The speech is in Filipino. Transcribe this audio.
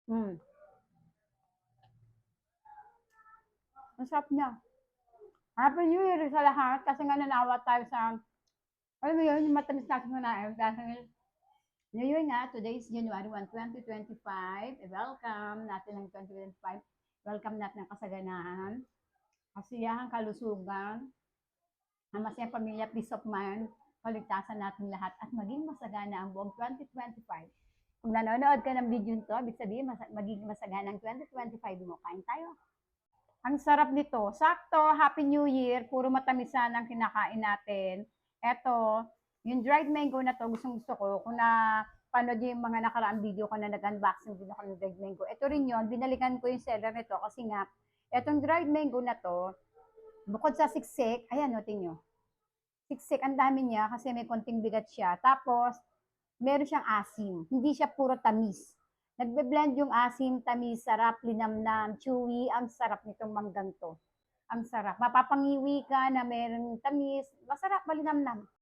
Mm. Ang sarap niya. Happy New Year sa lahat kasi nga nanawa tayo sa, alam mo yun, yung matamis natin kunain dahil New Year nga, today is January 1, 2025. Welcome natin ng 2025. Welcome natin ang kasaganaan, kasiyahan, kalusugan, ang masayang pamilya, peace of mind, kaligtasan natin lahat at maging masagana ang buong 2025. Kung nanonood ka ng video nito, ibig sabihin magiging masagana ang 2025 mo. Kain tayo. Ang sarap nito. Sakto, Happy New Year. Puro matamisan ang kinakain natin. Eto, yung dried mango na to, gustong gusto ko. Kung na panood yung mga nakaraang video ko na nag-unboxing din ako ng dried mango. Ito rin yon, binalikan ko yung seller nito kasi nga, etong dried mango na to, bukod sa siksik, ayan, notin nyo. Siksik, ang dami niya kasi may konting bigat siya. Tapos, meron siyang asim. Hindi siya puro tamis. Nagbe-blend yung asim, tamis, sarap, linamnam, chewy. Ang sarap nitong manggang to. Ang sarap. Mapapangiwi ka na meron tamis. Masarap, malinamnam.